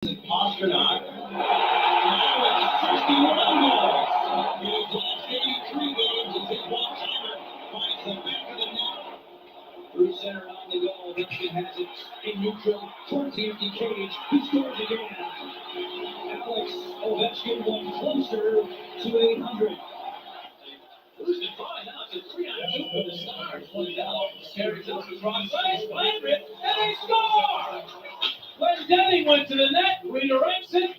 Pasternak. Now it's 61 goals. His last 83 games as his one-timer finds the back of the net. Through center on the goal. Ovechkin has it in neutral towards the empty cage. He scores again. Alex Ovechkin one closer to 800. Losing 5 now. It's a 3-on-2 for the Stars. Lindell carries up across ice. Landry, and they score! Glendening went to the net, redirects it.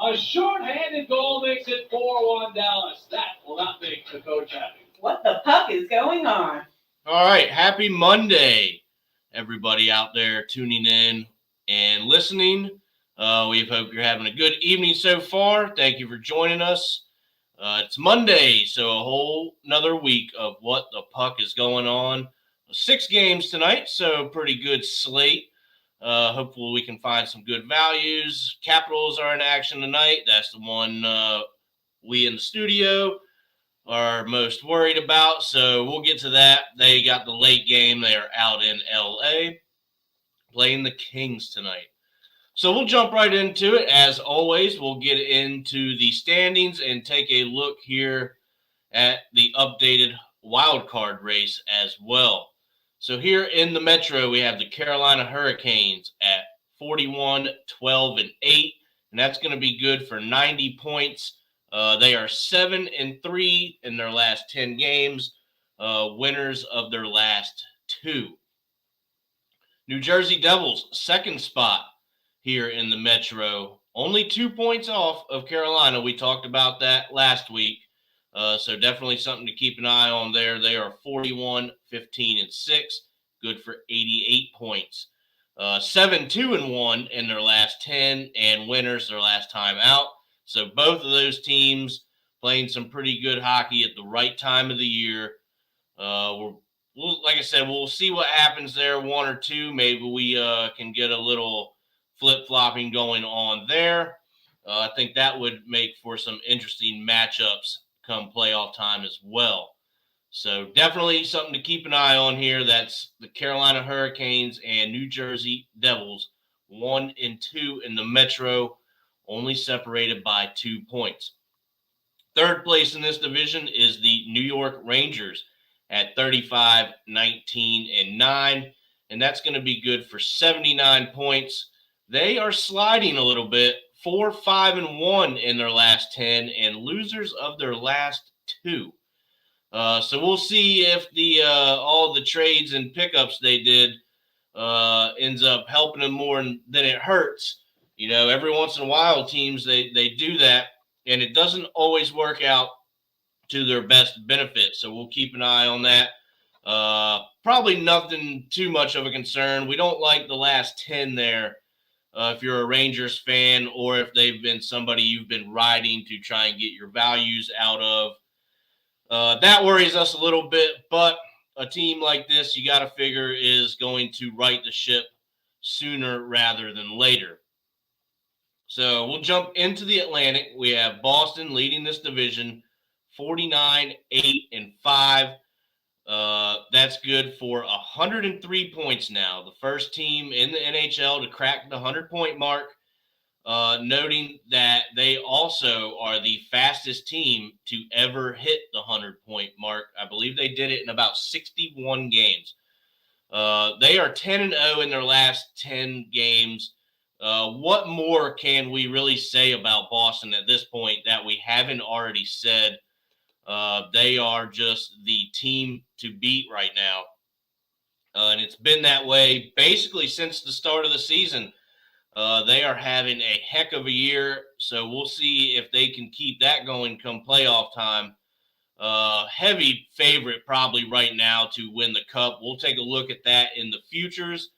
A short-handed goal makes it 4-1 Dallas. That will not make the coach happy. What the puck is going on? All right, happy Monday, everybody out there tuning in and listening. We hope you're having a good evening so far. Thank you for joining us. It's Monday, so a whole another week of what the puck is going on. 6 games tonight, so pretty good slate. Hopefully we can find some good values. Capitals are in action tonight. That's the one we in the studio are most worried about. So we'll get to that. They got the late game. They are out in LA playing the Kings tonight. So we'll jump right into it. As always, we'll get into the standings and take a look here at the updated wild card race as well. So here in the Metro, we have the Carolina Hurricanes at 41, 12, and 8, and that's going to be good for 90 points. They are 7-3 in their last 10 games, winners of their last 2. New Jersey Devils, second spot here in the Metro, only 2 points off of Carolina. We talked about that last week. So definitely something to keep an eye on there. They are 41, 15, and 6, good for 88 points. 7-2-1 in their last 10, and winners their last time out. So both of those teams playing some pretty good hockey at the right time of the year. Like I said, we'll see what happens there. 1 or 2, maybe we can get a little flip-flopping going on there. I think that would make for some interesting matchups come playoff time as well. So definitely something to keep an eye on here. That's the Carolina Hurricanes and New Jersey Devils, 1 and 2 in the Metro, only separated by 2 points. Third place in this division is the New York Rangers at 35, 19, and 9, and that's going to be good for 79 points. They are sliding a little bit, 4, 5, and 1 in their last 10, and losers of their last 2. So we'll see if the all the trades and pickups they did ends up helping them more than it hurts. You know, every once in a while, teams they do that, and it doesn't always work out to their best benefit. So we'll keep an eye on that. Probably nothing too much of a concern. We don't like the last 10 there. If you're a Rangers fan, or if they've been somebody you've been riding to try and get your values out of. That worries us a little bit, but a team like this, you got to figure, is going to right the ship sooner rather than later. So we'll jump into the Atlantic. We have Boston leading this division, 49, 8, and 5. That's good for 103 points now. The first team in the NHL to crack the 100-point mark, noting that they also are the fastest team to ever hit the 100-point mark. I believe they did it in about 61 games. They are 10-0 in their last 10 games. What more can we really say about Boston at this point that we haven't already said? They are just the team to beat right now. And it's been that way basically since the start of the season. They are having a heck of a year, so we'll see if they can keep that going come playoff time. Heavy favorite probably right now to win the cup. We'll take a look at that in the futures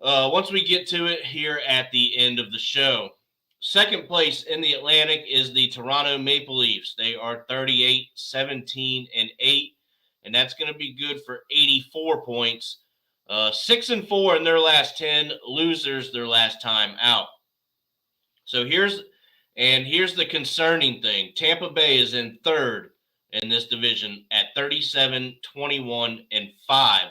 once we get to it here at the end of the show. Second place in the Atlantic is the Toronto Maple Leafs. They are 38, 17, and 8, and that's going to be good for 84 points. 6-4 in their last 10, losers their last time out. So here's the concerning thing. Tampa Bay is in third in this division at 37, 21, and 5.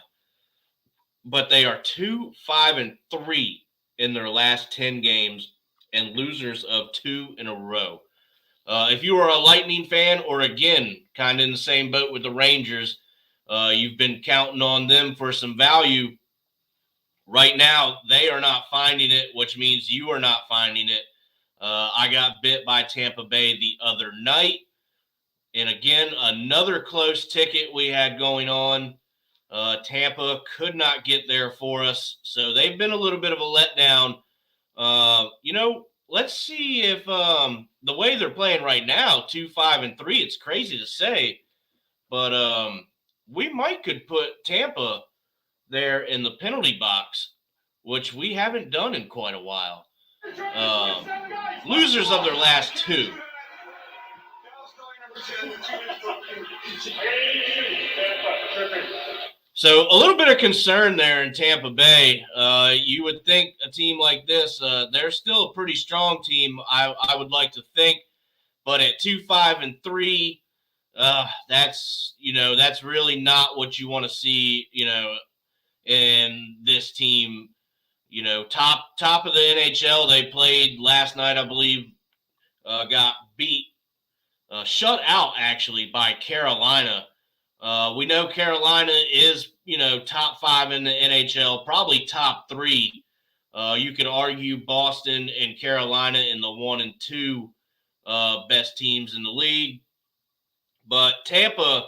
But they are 2, 5, and 3 in their last 10 games, and losers of 2 in a row. If you are a Lightning fan, or again, kind of in the same boat with the Rangers, you've been counting on them for some value. Right now, they are not finding it, which means you are not finding it. I got bit by Tampa Bay the other night. And again, another close ticket we had going on. Tampa could not get there for us. So they've been a little bit of a letdown. Let's see if the way they're playing right now, 2-5-3, it's crazy to say, but we could put Tampa there in the penalty box, which we haven't done in quite a while. Losers of their last 2. So a little bit of concern there in Tampa Bay. You would think a team like this, they're still a pretty strong team, I would like to think. But at 2-5-3, that's really not what you want to see, in this team. Top of the NHL, they played last night, I believe, got beat, shut out actually by Carolina. We know Carolina is, top 5 in the NHL, probably top 3. You could argue Boston and Carolina in the 1 and 2 best teams in the league. But Tampa,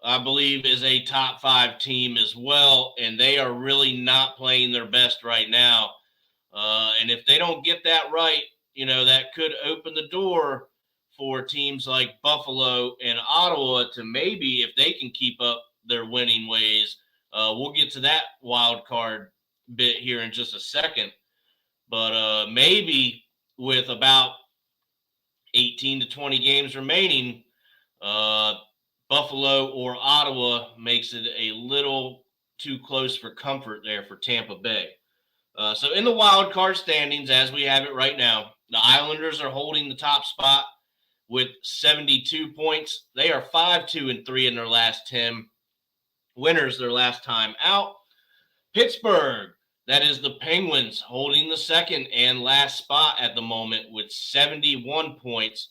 I believe, is a top 5 team as well, and they are really not playing their best right now. And if they don't get that right, that could open the door for teams like Buffalo and Ottawa to maybe, if they can keep up their winning ways. We'll get to that wild card bit here in just a second. But maybe with about 18 to 20 games remaining, Buffalo or Ottawa makes it a little too close for comfort there for Tampa Bay. So in the wild card standings, as we have it right now, the Islanders are holding the top spot with 72 points. They are 5-2-3 in their last 10. Winners their last time out. Pittsburgh, that is the Penguins, holding the second and last spot at the moment with 71 points.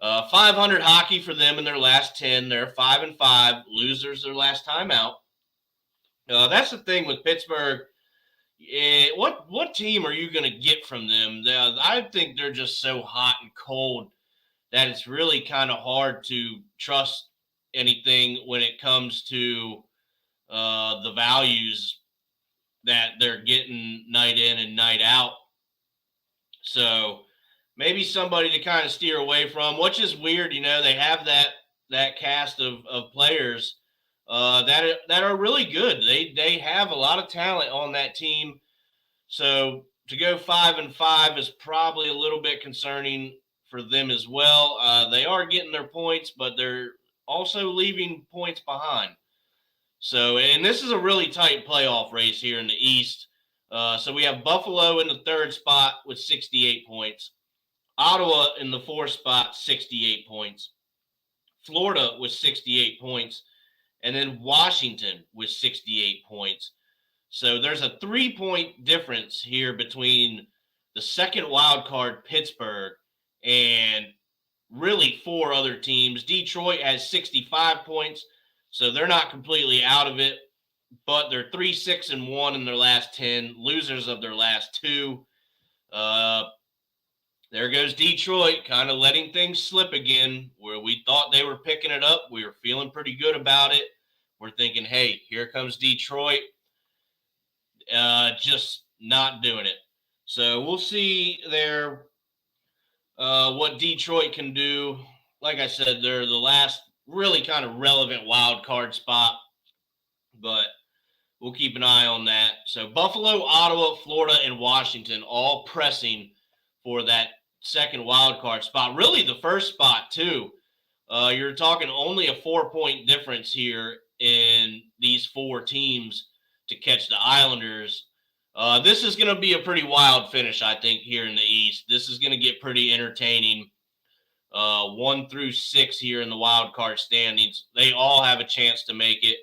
500 hockey for them in their last 10. They're 5-5. Losers their last time out. That's the thing with Pittsburgh. What team are you going to get from them? I think they're just so hot and cold that it's really kind of hard to trust anything when it comes to the values that they're getting night in and night out. So maybe somebody to kind of steer away from, which is weird. They have that cast of players that are really good. They have a lot of talent on that team. So to go 5-5 is probably a little bit concerning for them as well. They are getting their points, but they're also leaving points behind. So, and this is a really tight playoff race here in the East. So we have Buffalo in the 3rd spot with 68 points. Ottawa in the 4th spot, 68 points. Florida with 68 points. And then Washington with 68 points. So there's a 3-point difference here between the second wild card, Pittsburgh, and really 4 other teams. Detroit has 65 points, so they're not completely out of it, but they're 3-6-1 in their last 10, losers of their last 2. There goes Detroit, kind of letting things slip again, where we thought they were picking it up. We were feeling pretty good about it. We're thinking, hey, here comes Detroit. Just not doing it. So we'll see there what Detroit can do. Like I said, they're the last really kind of relevant wild card spot, but we'll keep an eye on that. So Buffalo, Ottawa, Florida, and Washington all pressing for that second wild card spot. Really the first spot too. You're talking only a 4-point difference here in these 4 teams to catch the Islanders. This is going to be a pretty wild finish, I think, here in the East. This is going to get pretty entertaining. 1 through 6 here in the wild card standings. They all have a chance to make it.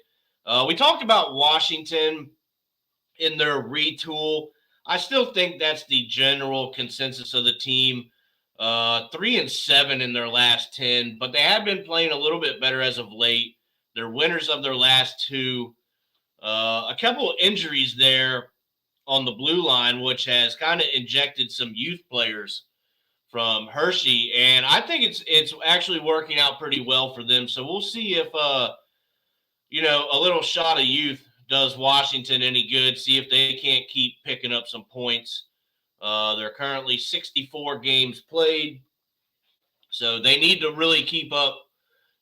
We talked about Washington in their retool. I still think that's the general consensus of the team. 3-7 in their last 10, but they have been playing a little bit better as of late. They're winners of their last 2. A couple of injuries there on the blue line, which has kind of injected some youth players from Hershey, and I think it's actually working out pretty well for them. So we'll see if a little shot of youth does Washington any good. See if they can't keep picking up some points. They're currently 64 games played, so they need to really keep up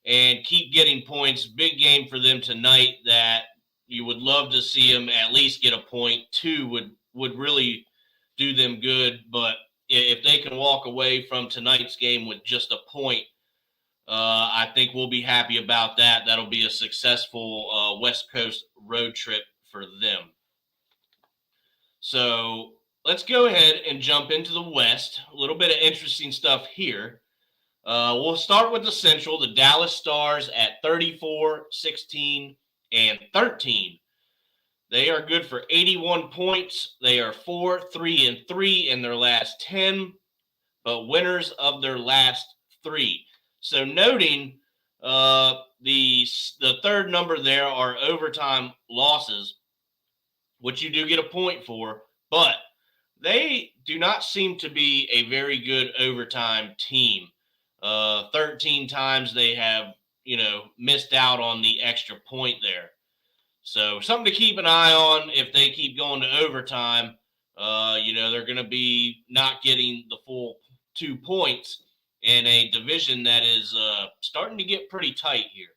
and keep getting points. Big game for them tonight that you would love to see them at least get a point. 2 would really do them good, but if they can walk away from tonight's game with just a point, I think we'll be happy about that. That'll be a successful West Coast road trip for them. So let's go ahead and jump into the West. A little bit of interesting stuff here. We'll start with the Central. The Dallas Stars at 34, 16, and 13. They are good for 81 points. They are 4-3-3 in their last 10, but winners of their last 3. So noting the third number there are overtime losses, which you do get a point for, but they do not seem to be a very good overtime team. 13 times they have, missed out on the extra point there. So something to keep an eye on if they keep going to overtime. They're going to be not getting the full 2 points in a division that is starting to get pretty tight here.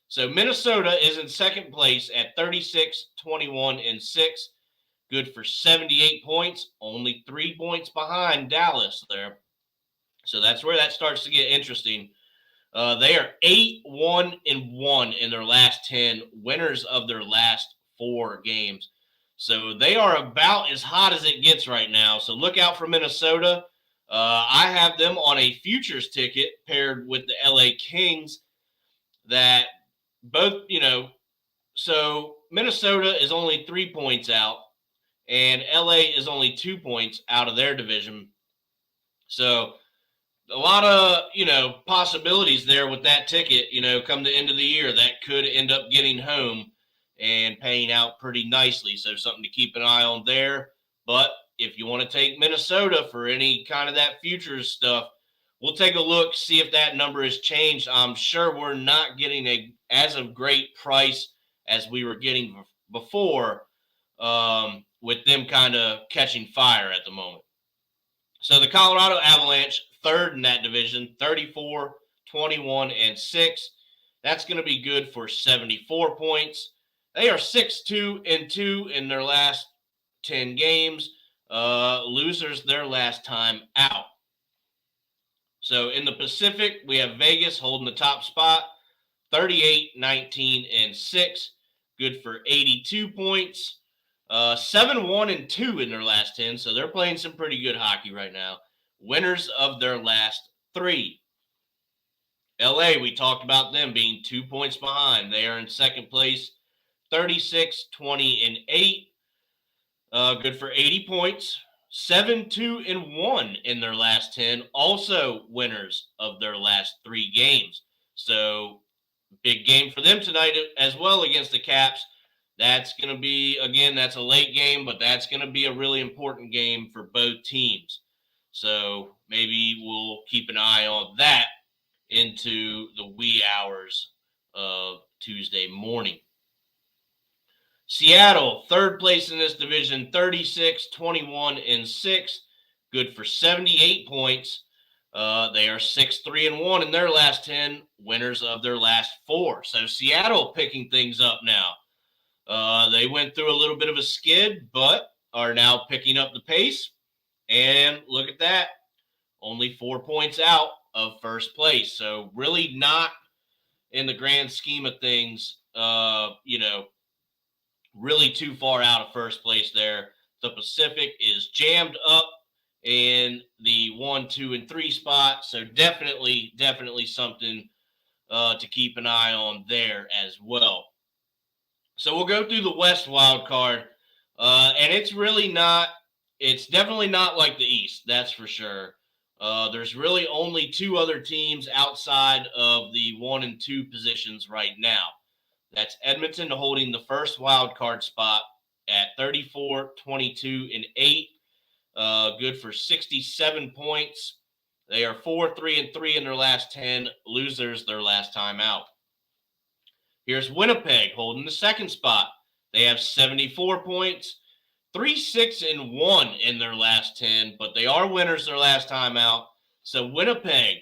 So Minnesota is in second place at 36, 21, and 6. Good for 78 points, only 3 points behind Dallas there. So that's where that starts to get interesting. They are 8-1-1 in their last 10, winners of their last 4 games. So they are about as hot as it gets right now. So look out for Minnesota. I have them on a futures ticket paired with the LA Kings that both, so Minnesota is only 3 points out and LA is only 2 points out of their division. So a lot of, possibilities there with that ticket, come the end of the year that could end up getting home and paying out pretty nicely. So something to keep an eye on there. But if you want to take Minnesota for any kind of that futures stuff, we'll take a look, see if that number has changed. I'm sure we're not getting as of great price as we were getting before with them kind of catching fire at the moment. So the Colorado Avalanche, third in that division, 34, 21, and 6. That's going to be good for 74 points. They are 6-2-2 in their last 10 games. Losers their last time out. So in the Pacific, we have Vegas holding the top spot, 38, 19, and 6. Good for 82 points. 7-1-2 in their last 10. So they're playing some pretty good hockey right now. Winners of their last 3. LA, we talked about them being 2 points behind. They are in second place, 36, 20, and 8. Good for 80 points. 7-2-1 in their last 10. Also winners of their last 3 games. So big game for them tonight as well against the Caps. That's going to be, again, that's a late game, but that's going to be a really important game for both teams. So maybe we'll keep an eye on that into the wee hours of Tuesday morning. Seattle, third place in this division, 36, 21, and 6. Good for 78 points. They are 6-3-1 in their last 10, winners of their last 4. So Seattle picking things up now. They went through a little bit of a skid, but are now picking up the pace. And look at that, only 4 points out of first place. So really not in the grand scheme of things, really too far out of first place there. The Pacific is jammed up in the 1, 2, and 3 spot. So definitely something to keep an eye on there as well. So we'll go through the West wild card, and it's really not it's definitely not like the East, that's for sure. There's really only two other teams outside of the 1 and 2 positions right now. That's Edmonton holding the first wild card spot at 34, 22, and 8. Good for 67 points. They are 4-3-3 in their last 10, losers their last time out. Here's Winnipeg holding the second spot. They have 74 points, 3-6-1 in their last 10, but they are winners their last time out. So Winnipeg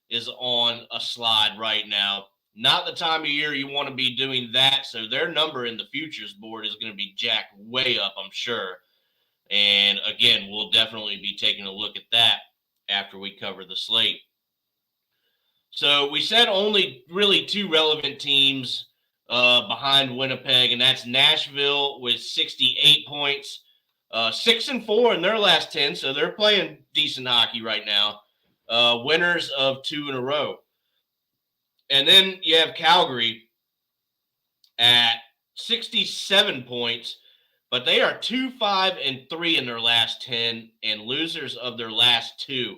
is on a slide right now. Not the time of year you want to be doing that. So their number in the futures board is going to be jacked way up, I'm sure. And again, we'll definitely be taking a look at that after we cover the slate. So we said only really two relevant teams behind Winnipeg, and that's Nashville with 68 points, 6-4 in their last 10, so they're playing decent hockey right now. Winners of 2 in a row. And then you have Calgary at 67 points, but they are 2-5-3 in their last 10 and losers of their last 2.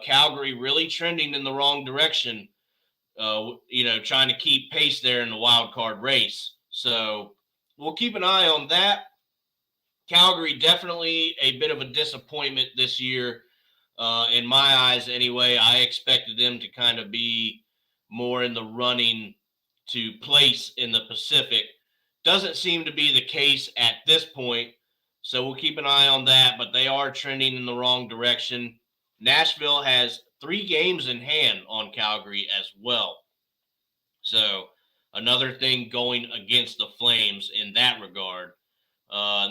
Calgary really trending in the wrong direction, trying to keep pace there in the wild card race. So we'll keep an eye on that. Calgary definitely a bit of a disappointment this year. In my eyes anyway. I expected them to kind of be more in the running to place in the Pacific. Doesn't seem to be the case at this point, so we'll keep an eye on that, but they are trending in the wrong direction. Nashville has 3 games in hand on Calgary as well. So another thing going against the Flames in that regard.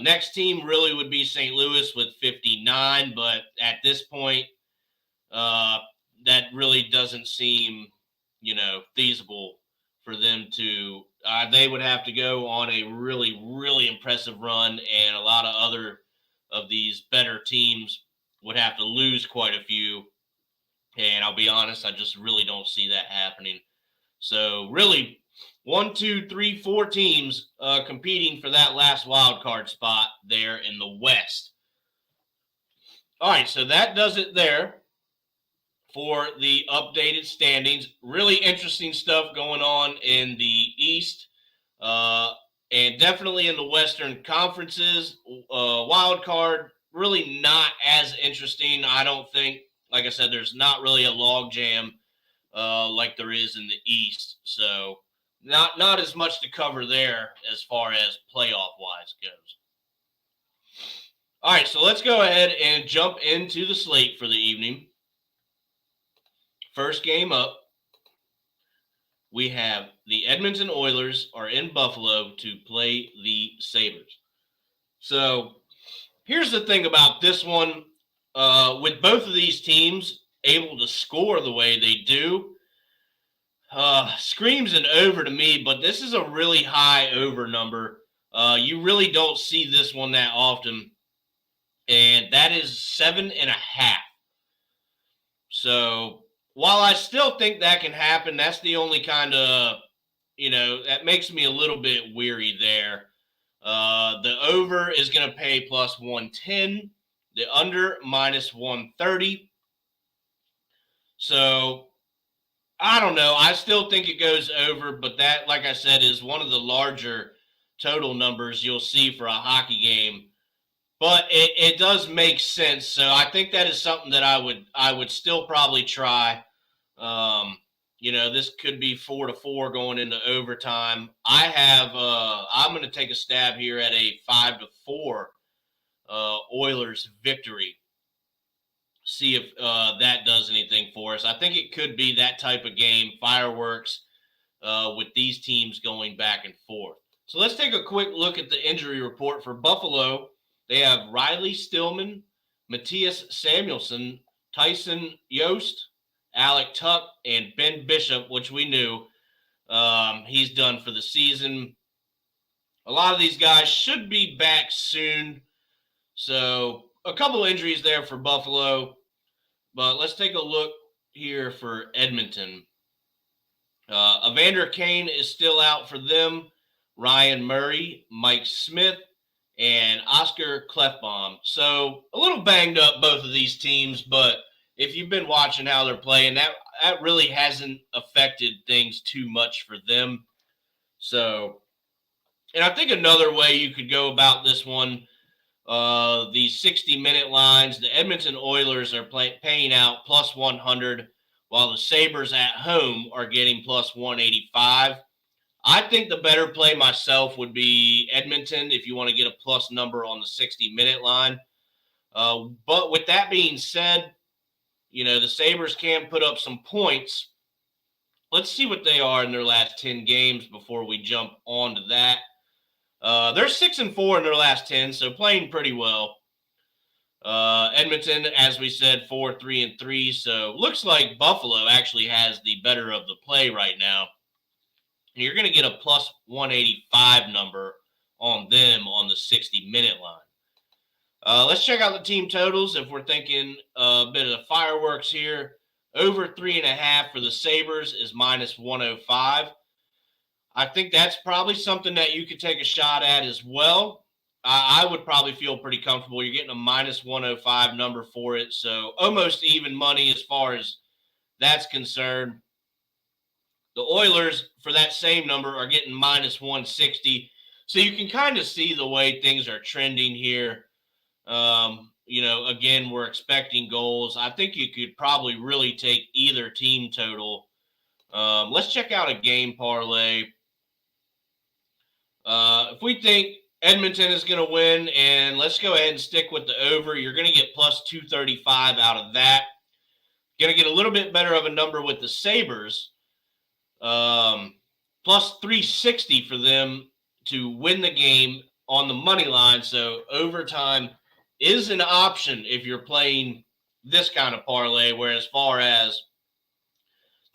Next team really would be St. Louis with 59, but at this point, that really doesn't seem, feasible for them to. They would have to go on a really, really impressive run, and a lot of other of these better teams would have to lose quite a few. And I'll be honest, I just really don't see that happening. So really, 1, 2, 3, 4 teams competing for that last wild card spot there in the West. All right, so that does it there for the updated standings. Really interesting stuff going on in the East and definitely in the Western conferences. Wild card, really not as interesting, I don't think. Like I said, there's not really a log jam like there is in the East. So not as much to cover there as far as playoff-wise goes. All right, so let's go ahead and jump into the slate for the evening. First game up, we have the Edmonton Oilers are in Buffalo to play the Sabres. So here's the thing about this one. With both of these teams able to score the way they do, screams an over to me, but this is a really high over number. You really don't see this one that often, and that is 7.5. So while I still think that can happen, that's the only kind of, that makes me a little bit weary there. The over is going to pay plus 110, the under minus 130. So I don't know. I still think it goes over, but that, like I said, is one of the larger total numbers you'll see for a hockey game. But it does make sense. So I think that is something that I would still probably try. This could be 4-4 going into overtime. I'm going to take a stab here at a 5-4 Oilers victory. See if that does anything for us. I think it could be that type of game, fireworks, with these teams going back and forth. So let's take a quick look at the injury report for Buffalo. They have Riley Stillman, Matthias Samuelsson, Tyson Yost, Alec Tuck, and Ben Bishop, which we knew he's done for the season. A lot of these guys should be back soon. So a couple injuries there for Buffalo. But let's take a look here for Edmonton. Evander Kane is still out for them. Ryan Murray, Mike Smith, and Oscar Klefbom. So a little banged up, both of these teams, but if you've been watching how they're playing, that really hasn't affected things too much for them. So, and I think another way you could go about this one, the 60-minute lines, the Edmonton Oilers are paying out plus 100, while the Sabres at home are getting plus 185. I think the better play myself would be Edmonton if you want to get a plus number on the 60-minute line. But with that being said, the Sabres can put up some points. Let's see what they are in their last 10 games before we jump on to that. They're 6-4 in their last 10, so playing pretty well. Edmonton, as we said, 4-3-3. So looks like Buffalo actually has the better of the play right now. And you're going to get a plus 185 number on them on the 60-minute line. Let's check out the team totals if we're thinking a bit of fireworks here. Over 3.5 for the Sabres is minus 105. I think that's probably something that you could take a shot at as well. I would probably feel pretty comfortable. You're getting a minus 105 number for it. So almost even money as far as that's concerned. The Oilers, for that same number, are getting minus 160. So you can kind of see the way things are trending here. Again, we're expecting goals. I think you could probably really take either team total. Let's check out a game parlay. If we think Edmonton is going to win, and let's go ahead and stick with the over, you're going to get plus 235 out of that. Going to get a little bit better of a number with the Sabres. Plus 360 for them to win the game on the money line. So overtime is an option if you're playing this kind of parlay, where as far as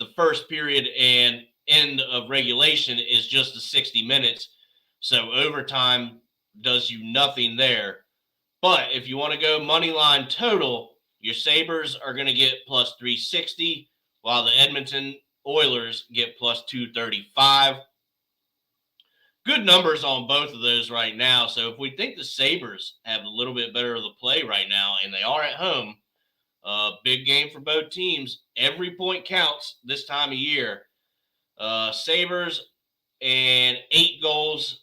the first period and end of regulation is just the 60 minutes. So overtime does you nothing there. But if you want to go money line total, your Sabres are going to get plus 360, while the Edmonton Oilers get plus 235. Good numbers on both of those right now. So if we think the Sabres have a little bit better of the play right now, and they are at home, big game for both teams. Every point counts this time of year. Sabres and 8 goals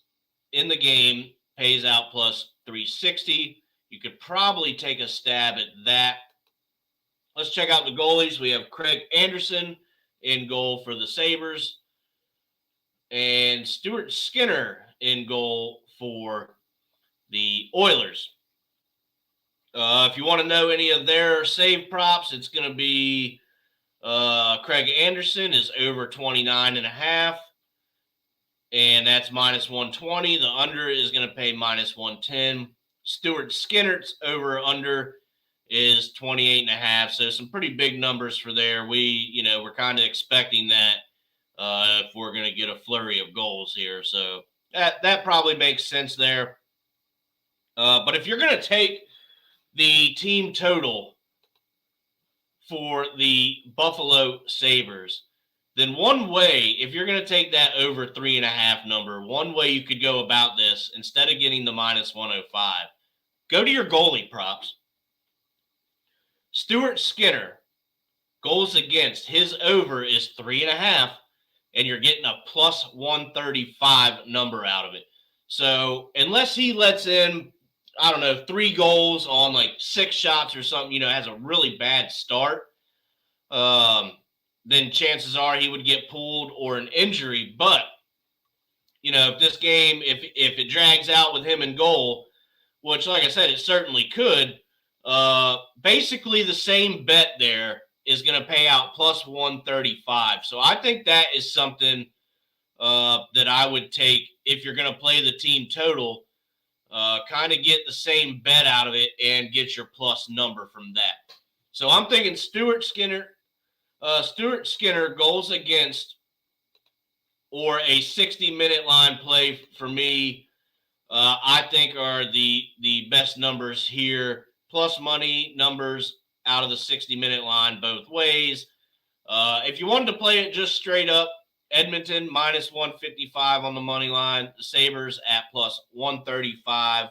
in the game pays out plus 360. You could probably take a stab at that. Let's check out the goalies. We have Craig Anderson in goal for the Sabres, and Stuart Skinner in goal for the Oilers. If you want to know any of their save props, it's going to be Craig Anderson is over 29.5, and that's minus 120. The under is going to pay minus 110. Stuart Skinner's over under is 28.5. So some pretty big numbers for there. We're kind of expecting that if we're going to get a flurry of goals here. So that probably makes sense there. But if you're going to take the team total for the Buffalo Sabres, then one way, if you're going to take that over 3.5 number, one way you could go about this, instead of getting the minus 105, go to your goalie props. Stuart Skinner, goals against, his over is 3.5, and you're getting a plus 135 number out of it. So unless he lets in, 3 goals on like 6 shots or something, has a really bad start, then chances are he would get pulled or an injury. But, if this game, if it drags out with him in goal, which, like I said, it certainly could, basically the same bet there is going to pay out plus 135. So I think that is something that I would take if you're going to play the team total, kind of get the same bet out of it and get your plus number from that. So I'm thinking Stuart Skinner goals against, or a 60-minute line play for me, I think are the best numbers here. Plus money numbers out of the 60-minute line both ways. If you wanted to play it just straight up, Edmonton minus 155 on the money line. The Sabres at plus 135.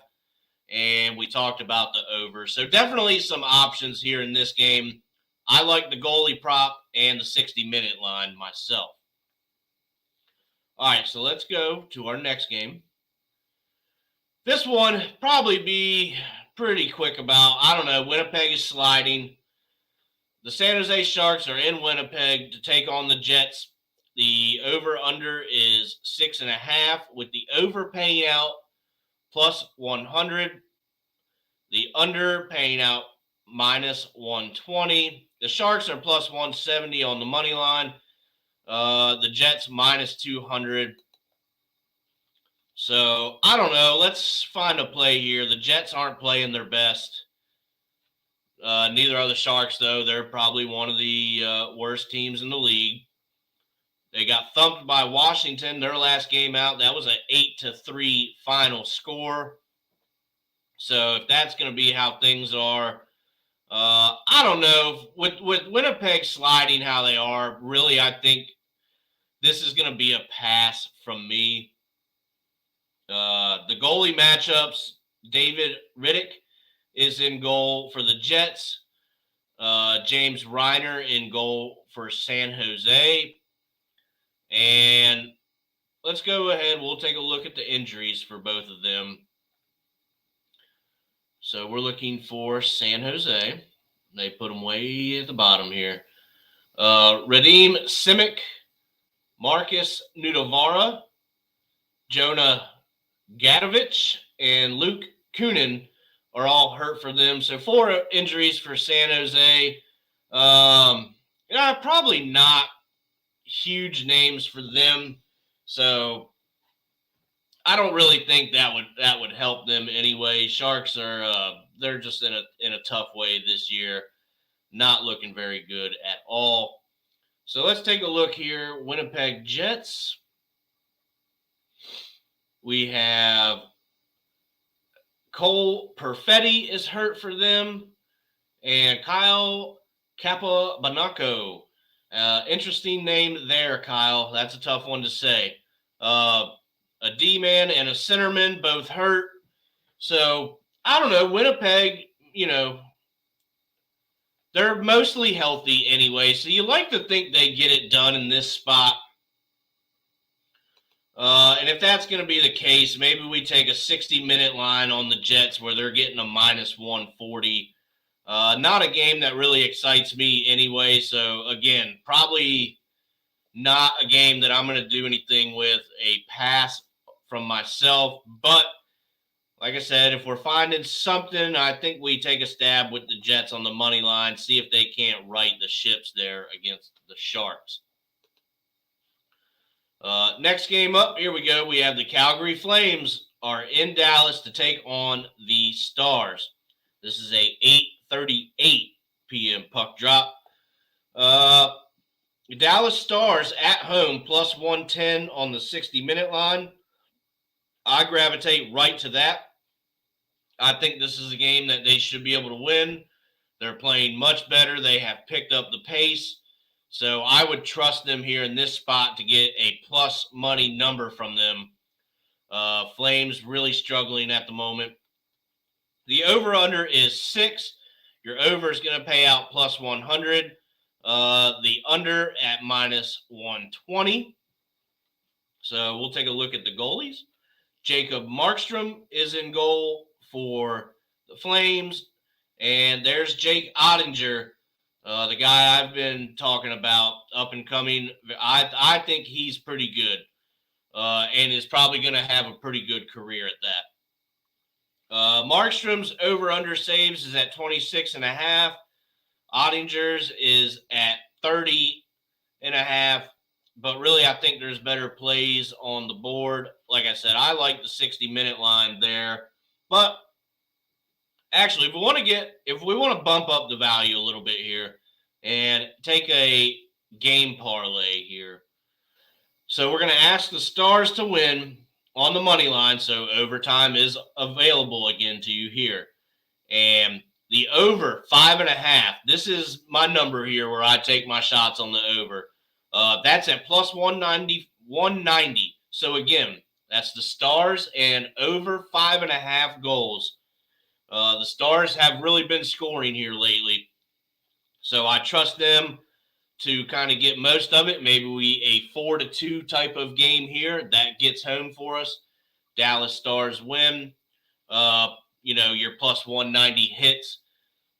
and we talked about the over. So definitely some options here in this game. I like the goalie prop and the 60-minute line myself. All right, so let's go to our next game. This one probably be pretty quick about. I don't know. Winnipeg is sliding. The San Jose Sharks are in Winnipeg to take on the Jets. The over-under is 6.5 with the over paying out plus 100. The under paying out minus 120. The Sharks are plus 170 on the money line. The Jets minus 200. So, I don't know. Let's find a play here. The Jets aren't playing their best. Neither are the Sharks, though. They're probably one of the worst teams in the league. They got thumped by Washington their last game out. That was an 8-3 final score. So, if that's going to be how things are, I don't know. With Winnipeg sliding how they are, really, I think this is going to be a pass from me. The goalie matchups, David Riddick is in goal for the Jets. James Reiner in goal for San Jose. And let's go ahead. We'll take a look at the injuries for both of them. So we're looking for San Jose. They put them way at the bottom here. Radim Simic, Marcus Nudavara, Jonah Gadovich, and Luke Kunin are all hurt for them. So 4 injuries for San Jose. Probably not huge names for them. So I don't really think that would help them anyway. Sharks are they're just in a tough way this year. Not looking very good at all. So let's take a look here. Winnipeg Jets. We have Cole Perfetti is hurt for them, and Kyle Capabanaco. Interesting name there, Kyle. That's a tough one to say. A D-man and a centerman both hurt. So, I don't know. Winnipeg, they're mostly healthy anyway, so you like to think they get it done in this spot. And if that's going to be the case, maybe we take a 60-minute line on the Jets where they're getting a minus 140. Not a game that really excites me anyway. So, again, probably not a game that I'm going to do anything with. A pass from myself. But, like I said, if we're finding something, I think we take a stab with the Jets on the money line, see if they can't right the ships there against the Sharks. Next game up, here we go. We have the Calgary Flames are in Dallas to take on the Stars. This is a 8:38 p.m. puck drop. The Dallas Stars at home plus 110 on the 60-minute line. I gravitate right to that. I think this is a game that they should be able to win. They're playing much better. They have picked up the pace. So I would trust them here in this spot to get a plus money number from them. Flames really struggling at the moment. The over-under is 6. Your over is going to pay out plus 100. The under at minus 120. So we'll take a look at the goalies. Jacob Markstrom is in goal for the Flames. And there's Jake Ottinger. The guy I've been talking about, up and coming. I think he's pretty good and is probably going to have a pretty good career at that. Markstrom's over-under saves is at 26.5. Ottinger's is at 30.5. But really, I think there's better plays on the board. Like I said, I like the 60-minute line there. But actually, if we want to bump up the value a little bit here and take a game parlay here. So we're going to ask the Stars to win on the money line. So overtime is available again to you here. And the over 5.5. This is my number here where I take my shots on the over. That's at plus 190. So again, that's the Stars and over 5.5 goals. The Stars have really been scoring here lately, so I trust them to kind of get most of it. Maybe a 4-2 type of game here that gets home for us. Dallas Stars win. Your plus 190 hits.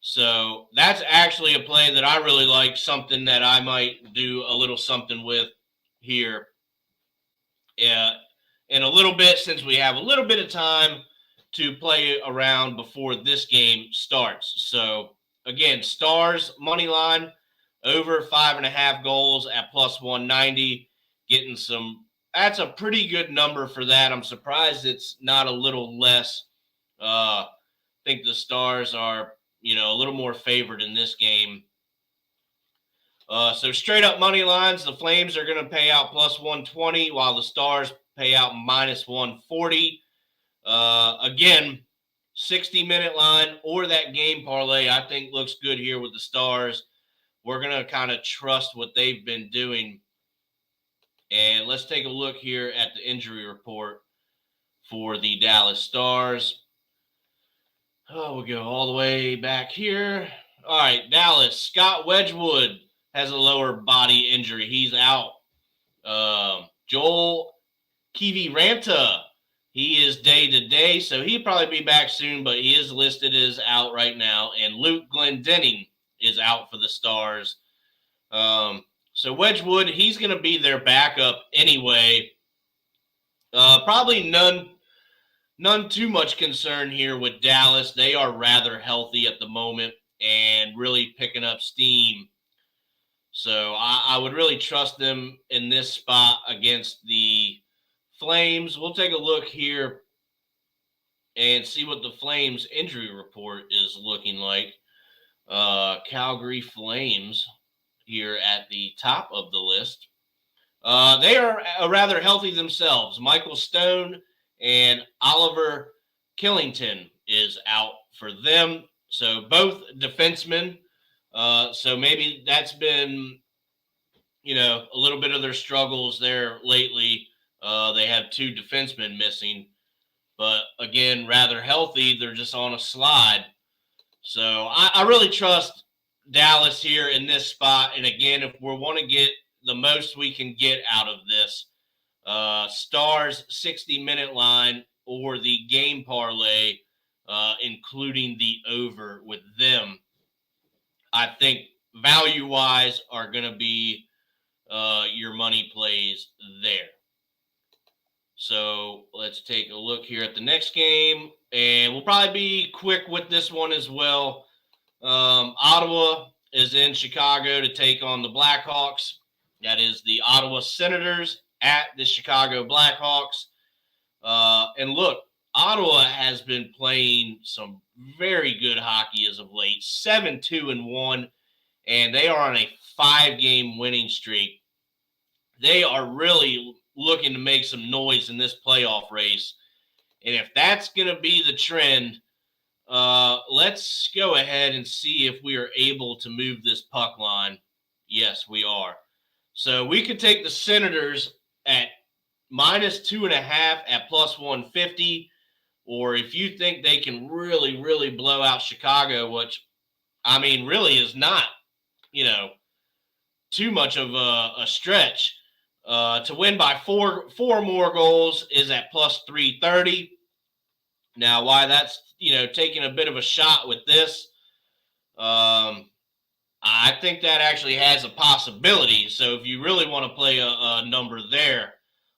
So that's actually a play that I really like, something that I might do a little something with here in a little bit, since we have a little bit of time to play around before this game starts. So again, Stars money line over 5.5 goals at plus 190, getting some. That's a pretty good number for that. I'm surprised it's not a little less. I think the Stars are, a little more favored in this game. So straight up money lines, the Flames are going to pay out plus 120, while the Stars pay out minus 140. Again, 60-minute line or that game parlay, I think looks good here with the Stars. We're going to kind of trust what they've been doing. And let's take a look here at the injury report for the Dallas Stars. Oh, we'll go all the way back here. All right, Dallas. Scott Wedgwood has a lower body injury. He's out. Joel Kiviranta, he is day-to-day, so he'll probably be back soon, but he is listed as out right now. And Luke Glendening is out for the Stars. So Wedgwood, he's going to be their backup anyway. Probably none too much concern here with Dallas. They are rather healthy at the moment and really picking up steam. So I would really trust them in this spot against the Flames. We'll take a look here and see what the Flames injury report is looking like. Calgary Flames here at the top of the list. They are rather healthy themselves. Michael Stone and Oliver Killington is out for them. So both defensemen. So maybe that's been, a little bit of their struggles there lately. They have two defensemen missing. But again, rather healthy. They're just on a slide. So I really trust Dallas here in this spot. And again, if we want to get the most we can get out of this, Stars 60-minute line or the game parlay, including the over with them, I think value-wise are going to be your money plays there. So let's take a look here at the next game, and we'll probably be quick with this one as well. Ottawa is in Chicago to take on the Blackhawks. That is the Ottawa Senators at the Chicago Blackhawks. And look, Ottawa has been playing some very good hockey as of late, 7-2-1, and they are on a 5-game winning streak. They are really looking to make some noise in this playoff race. And if that's going to be the trend, let's go ahead and see if we are able to move this puck line. Yes, we are. So we could take the Senators at minus 2.5 at plus 150. Or if you think they can really, really blow out Chicago, which, really is not, too much of a stretch. To win by four more goals is at plus 330. Now, why that's, taking a bit of a shot with this, I think that actually has a possibility. So if you really want to play a number there,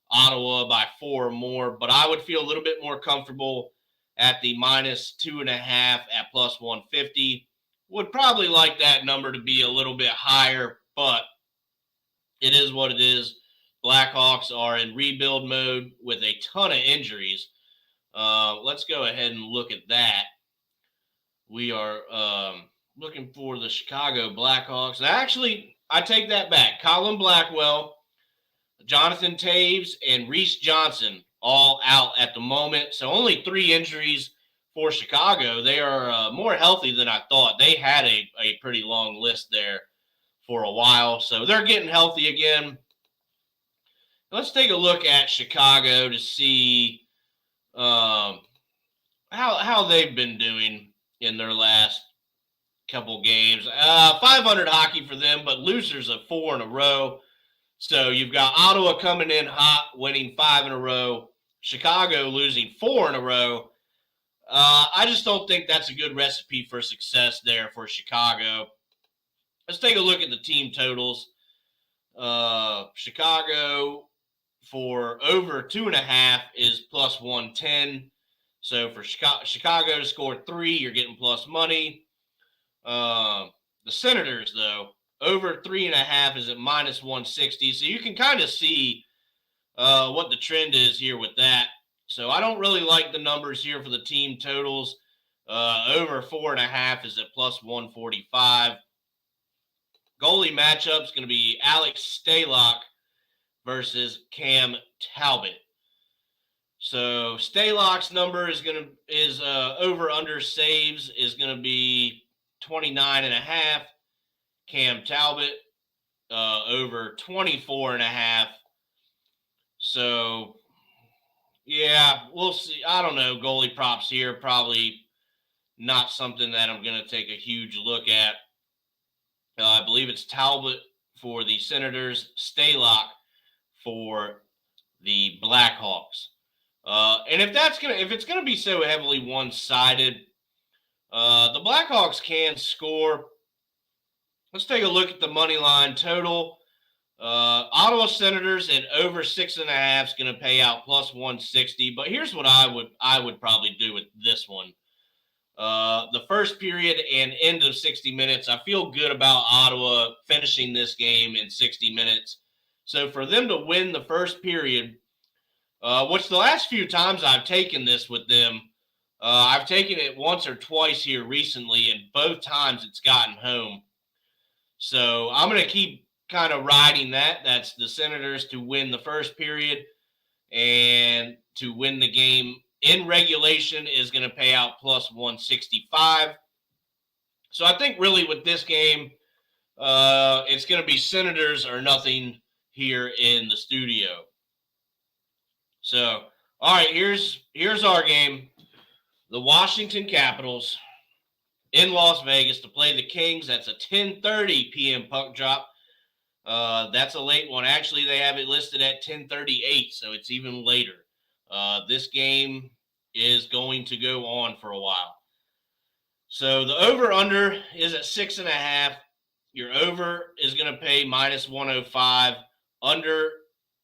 Ottawa by 4 or more. But I would feel a little bit more comfortable at the minus 2.5 at plus 150. Would probably like that number to be a little bit higher, but it is what it is. Blackhawks are in rebuild mode with a ton of injuries. Let's go ahead and look at that. We are looking for the Chicago Blackhawks. Actually, I take that back. Colin Blackwell, Jonathan Taves, and Reese Johnson all out at the moment. So only 3 injuries for Chicago. They are more healthy than I thought. They had a pretty long list there for a while. So they're getting healthy again. Let's take a look at Chicago to see how they've been doing in their last couple games. 500 hockey for them, but losers of 4 in a row. So you've got Ottawa coming in hot, winning 5 in a row. Chicago losing 4 in a row. I just don't think that's a good recipe for success there for Chicago. Let's take a look at the team totals. Chicago for over 2.5 is plus 110. So for Chicago to score 3, you're getting plus money. The Senators, though, over 3.5 is at minus 160. So you can kind of see what the trend is here with that. So I don't really like the numbers here for the team totals. Over 4.5 is at plus 145. Goalie matchup is going to be Alex Stalock versus Cam Talbot. So Stalock's number is over under saves is going to be 29.5. Cam Talbot over 24.5. So yeah, we'll see. I don't know. Goalie props here, probably not something that I'm going to take a huge look at. I believe it's Talbot for the Senators, Stalock for the Blackhawks. And if it's gonna be so heavily one-sided, the Blackhawks can score. Let's take a look at the money line total. Ottawa Senators at over 6.5 is going to pay out plus 160. But here's what I would probably do with this one. The first period and end of 60 minutes, I feel good about Ottawa finishing this game in 60 minutes. So for them to win the first period, which the last few times I've taken this with them, I've taken it once or twice here recently, and both times it's gotten home. So I'm going to keep kind of riding that. That's the Senators to win the first period, and to win the game in regulation is going to pay out plus 165. So I think really with this game, it's going to be Senators or nothing here in the studio. So, all right, here's our game. The Washington Capitals in Las Vegas to play the Kings. That's a 10:30 p.m. puck drop. That's a late one. Actually, they have it listed at 10:38, so it's even later. This game is going to go on for a while. So the over-under is at 6.5. Your over is going to pay minus 105. Under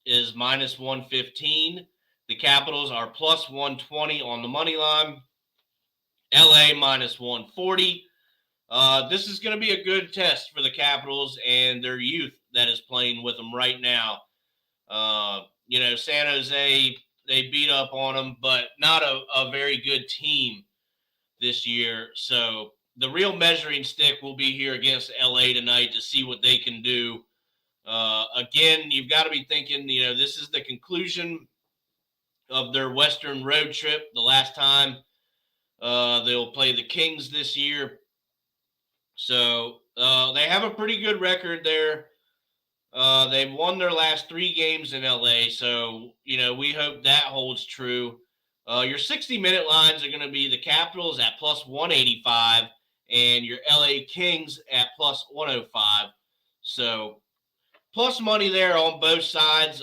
is minus 115. The Capitals are plus 120 on the money line. LA minus 140. This is going to be a good test for the Capitals and their youth that is playing with them right now. San Jose, they beat up on them, but not a very good team this year. So the real measuring stick will be here against LA tonight to see what they can do. Again, you've got to be thinking, this is the conclusion of their Western road trip. The last time they'll play the Kings this year. So they have a pretty good record there. They've won their last 3 games in LA. So, we hope that holds true. Your 60-minute lines are going to be the Capitals at plus 185 and your LA Kings at plus 105. So plus money there on both sides.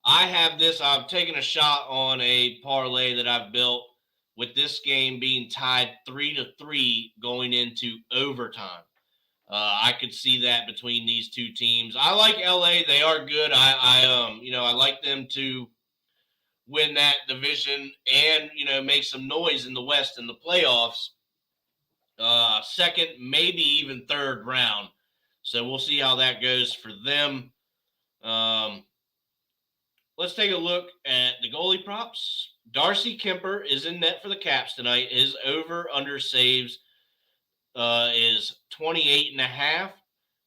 I have this. I've taken a shot on a parlay that I've built with this game being tied 3-3 going into overtime. I could see that between these two teams. I like LA. They are good. I like them to win that division and, make some noise in the West in the playoffs. Second, maybe even third round. So we'll see how that goes for them. Let's take a look at the goalie props. Darcy Kemper is in net for the Caps tonight. His over-under saves is 28.5.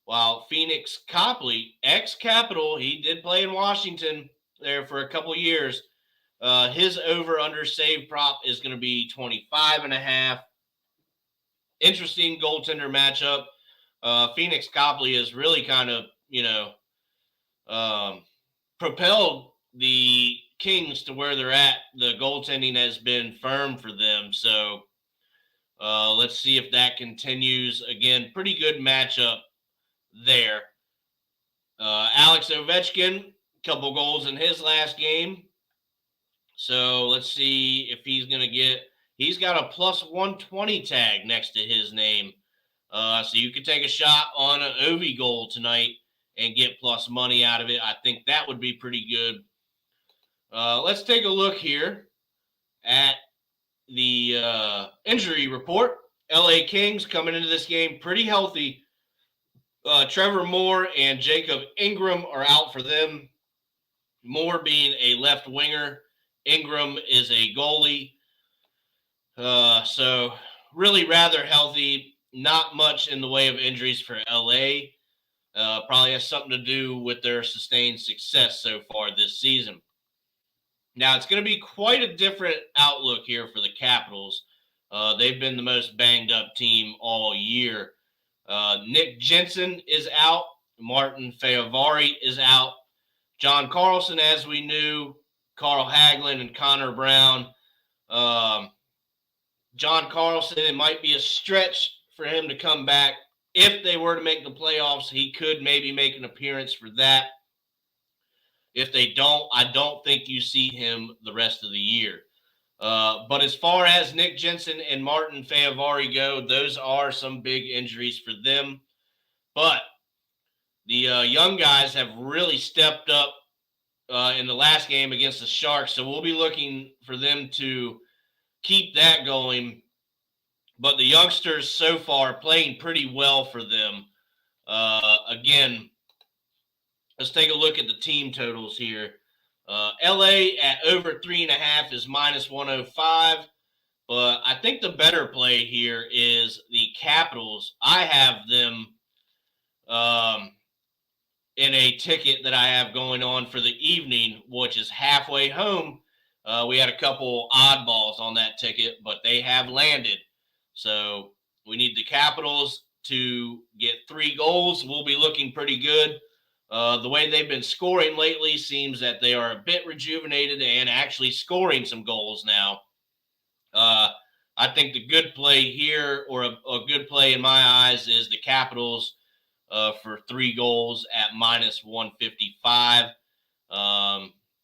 While Phoenix Copley, ex-Capital, he did play in Washington there for a couple years. His over-under save prop is going to be 25.5. Interesting goaltender matchup. Phoenix Copley has really kind of, propelled the Kings to where they're at. The goaltending has been firm for them. So let's see if that continues. Again, pretty good matchup there. Alex Ovechkin, couple goals in his last game. So let's see if he's going to get – he's got a plus 120 tag next to his name. So you could take a shot on an Ovi goal tonight and get plus money out of it. I think that would be pretty good. Let's take a look here at the injury report. LA Kings coming into this game pretty healthy. Trevor Moore and Jacob Ingram are out for them. Moore being a left winger. Ingram is a goalie. So really rather healthy. Not much in the way of injuries for LA. Probably has something to do with their sustained success so far this season. Now, it's going to be quite a different outlook here for the Capitals. They've been the most banged-up team all year. Nick Jensen is out. Martin Feovari is out. John Carlson, as we knew. Carl Hagelin and Connor Brown. John Carlson, it might be a stretch for him to come back. If they were to make the playoffs, he could maybe make an appearance for that. If they don't, I don't think you see him the rest of the year. But as far as Nick Jensen and Martin Feovari go, those are some big injuries for them. But the young guys have really stepped up in the last game against the Sharks, so we'll be looking for them to keep that going. But the youngsters so far playing pretty well for them. Again, let's take a look at the team totals here. LA at over 3.5 is minus 105. But I think the better play here is the Capitals. I have them in a ticket that I have going on for the evening, which is halfway home. We had a couple oddballs on that ticket, but they have landed. So we need the Capitals to get 3 goals. We'll be looking pretty good. The way they've been scoring lately seems that they are a bit rejuvenated and actually scoring some goals now. I think the good play here, or a good play in my eyes, is the Capitals for 3 goals at minus 155.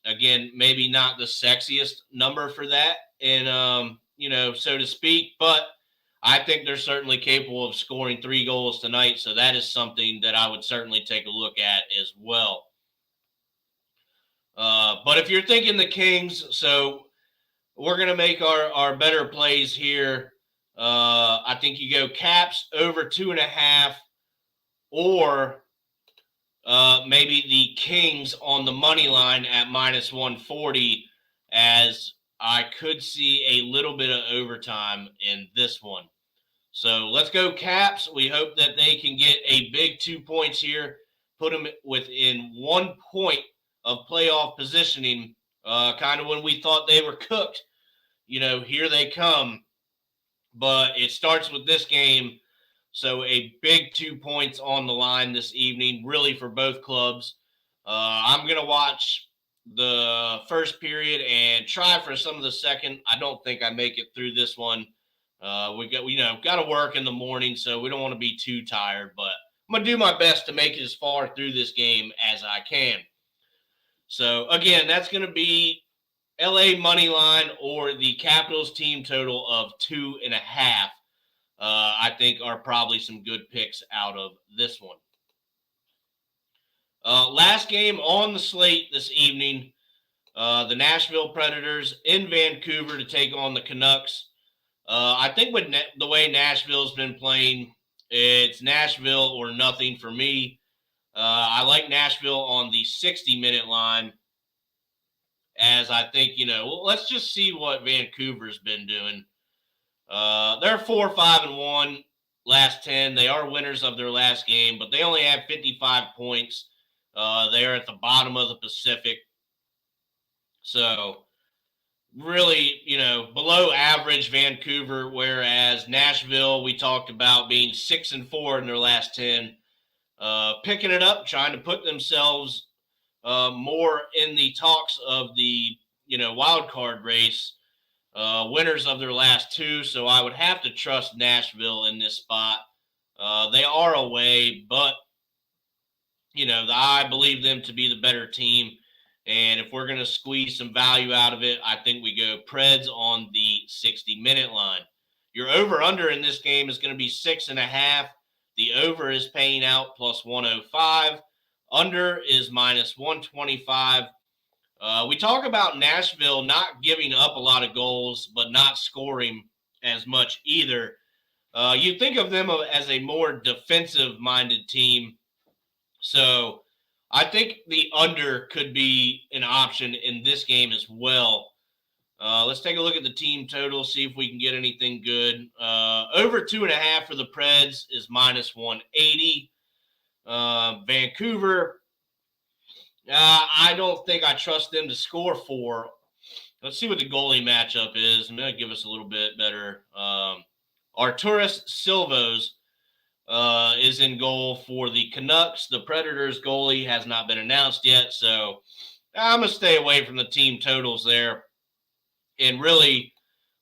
Again, maybe not the sexiest number for that, and so to speak, but I think they're certainly capable of scoring 3 goals tonight, so that is something that I would certainly take a look at as well. But if you're thinking the Kings, so we're going to make our better plays here. I think you go Caps over 2.5, or maybe the Kings on the money line at minus 140, as I could see a little bit of overtime in this one. So let's go Caps. We hope that they can get a big 2 points here, put them within 1 point of playoff positioning, kind of when we thought they were cooked. Here they come. But it starts with this game. So a big 2 points on the line this evening, really for both clubs. I'm going to watch the first period and try for some of the second. I don't think I make it through this one. We got to work in the morning, so we don't want to be too tired. But I'm going to do my best to make it as far through this game as I can. So, again, that's going to be LA money line or the Capitals team total of 2.5. I think are probably some good picks out of this one. Last game on the slate this evening, the Nashville Predators in Vancouver to take on the Canucks. I think with the way Nashville's been playing, it's Nashville or nothing for me. I like Nashville on the 60-minute line, as I think, let's just see what Vancouver's been doing. They're 4-5-1 last 10. They are winners of their last game, but they only have 55 points. They are at the bottom of the Pacific. So really, below average Vancouver, whereas Nashville, we talked about being 6-4 in their last 10, picking it up, trying to put themselves more in the talks of the wild card race, winners of their last two. So I would have to trust Nashville in this spot. They are away, but I believe them to be the better team. And if we're going to squeeze some value out of it, I think we go Preds on the 60-minute line. Your over-under in this game is going to be 6.5. The over is paying out plus 105. Under is minus 125. We talk about Nashville not giving up a lot of goals, but not scoring as much either. You think of them as a more defensive-minded team. So I think the under could be an option in this game as well. Let's take a look at the team total, see if we can get anything good. Over 2.5 for the Preds is minus 180. Vancouver, I don't think I trust them to score 4. Let's see what the goalie matchup is. I'm going to give us a little bit better. Arturas Silvos is in goal for the Canucks. The Predators goalie has not been announced yet, so I'm going to stay away from the team totals there. And really,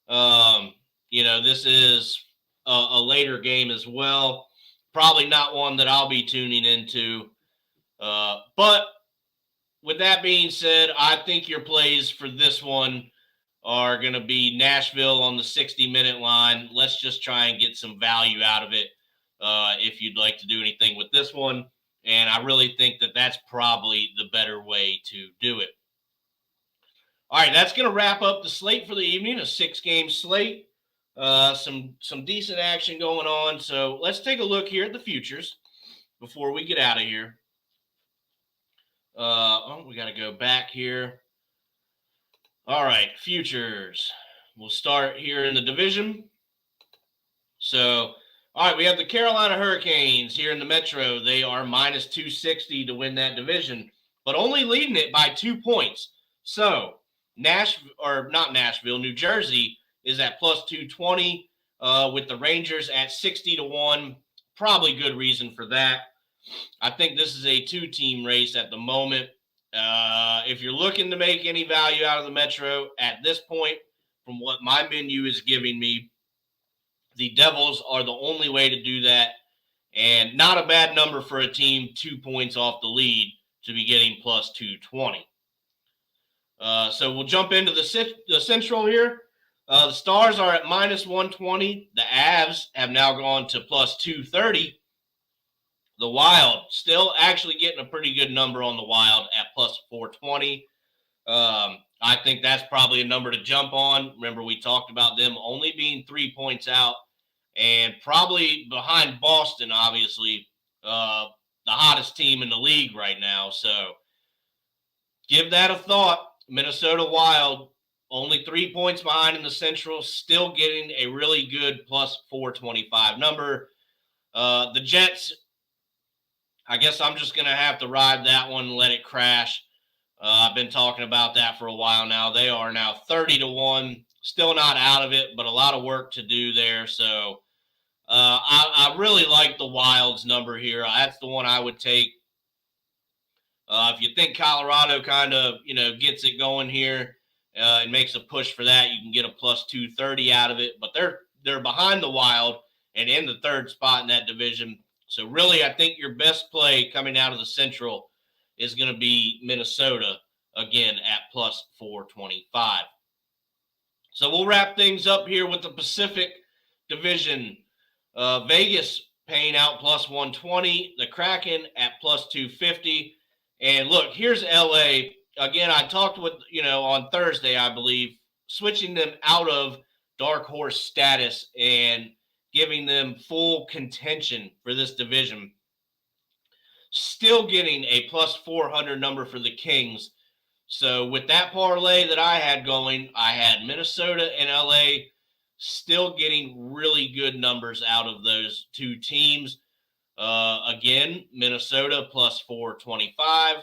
this is a later game as well. Probably not one that I'll be tuning into. But with that being said, I think your plays for this one are going to be Nashville on the 60-minute line. Let's just try and get some value out of it if you'd like to do anything with this one. And I really think that that's probably the better way to do it. All right, that's going to wrap up the slate for the evening, a 6-game slate. Some decent action going on. So let's take a look here at the futures before we get out of here. We got to go back here. All right, futures. We'll start here in the division. So, all right, we have the Carolina Hurricanes here in the Metro. They are minus 260 to win that division, but only leading it by 2 points. So, New Jersey is at plus 220 with the Rangers at 60-1. Probably good reason for that. I think this is a 2-team race at the moment. If you're looking to make any value out of the Metro at this point, from what my menu is giving me, the Devils are the only way to do that. And not a bad number for a team 2 points off the lead to be getting plus 220. So we'll jump into the Central here. The Stars are at minus 120. The Avs have now gone to plus 230. The Wild, still actually getting a pretty good number on the Wild at plus 420. I think that's probably a number to jump on. Remember, we talked about them only being 3 points out and probably behind Boston, obviously, the hottest team in the league right now. So give that a thought. Minnesota Wild, only 3 points behind in the Central, still getting a really good plus 425 number. The Jets, I guess I'm just going to have to ride that one and let it crash. I've been talking about that for a while now. They are now 30-1, still not out of it, but a lot of work to do there. So I really like the Wild's number here. That's the one I would take. If you think Colorado kind of, gets it going here and makes a push for that, you can get a plus 230 out of it. But they're behind the Wild and in the third spot in that division. So really, I think your best play coming out of the Central is going to be Minnesota, again, at plus 425. So we'll wrap things up here with the Pacific Division. Vegas paying out plus 120. The Kraken at plus 250. And look, here's LA. Again, I talked with, on Thursday, I believe, switching them out of dark horse status and giving them full contention for this division. Still getting a plus 400 number for the Kings. So with that parlay that I had going, I had Minnesota and LA still getting really good numbers out of those two teams. Again, Minnesota plus 425,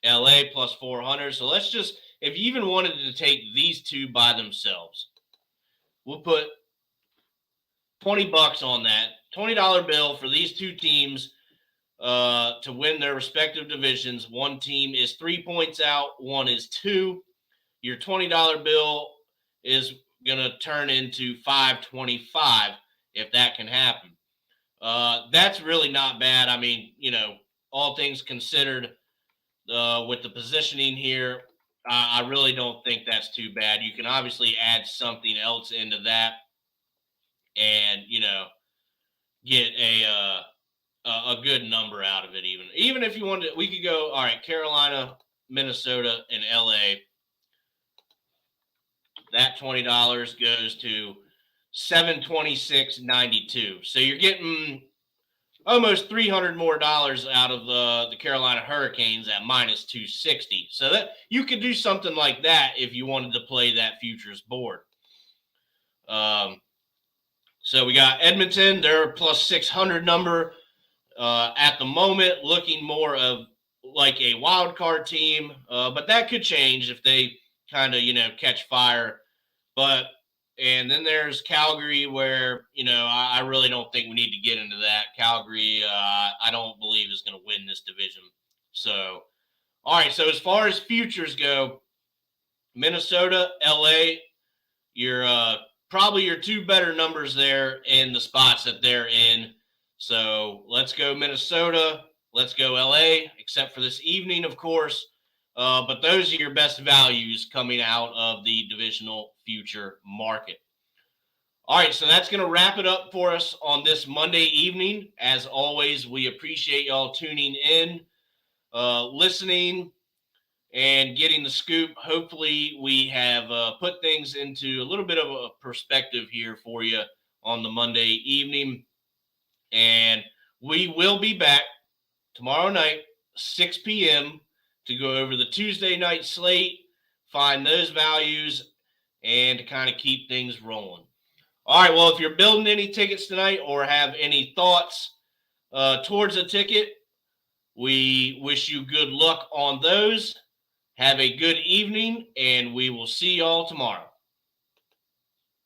LA plus 400. So let's just, if you even wanted to take these two by themselves, we'll put $20 on that, $20 bill for these two teams to win their respective divisions. One team is 3 points out, one is 2. your $20 bill is going to turn into $5.25 if that can happen. That's really not bad. I mean, all things considered, with the positioning here, I really don't think that's too bad. You can obviously add something else into that, and get a good number out of it. Even if you wanted, we could go. All right, Carolina, Minnesota, and LA. That $20 goes to $726.92. So you're getting almost $300 more out of the Carolina Hurricanes at minus 260. So that you could do something like that if you wanted to play that futures board. So we got Edmonton, their plus 600 number at the moment, looking more of like a wild card team, but that could change if they kind of catch fire. And then there's Calgary, where I really don't think we need to get into that. Calgary, I don't believe is going to win this division. So, all right. So as far as futures go, Minnesota, LA, you're probably your two better numbers there in the spots that they're in. So let's go Minnesota. Let's go LA, except for this evening, of course. But those are your best values coming out of the divisional future market. All right, so that's going to wrap it up for us on this Monday evening. As always, we appreciate y'all tuning in, listening, and getting the scoop. Hopefully, we have put things into a little bit of a perspective here for you on the Monday evening. And we will be back tomorrow night, 6 p.m., to go over the Tuesday night slate, find those values, and to kind of keep things rolling. All right, well, if you're building any tickets tonight or have any thoughts towards a ticket, we wish you good luck on those. Have a good evening, and we will see y'all tomorrow.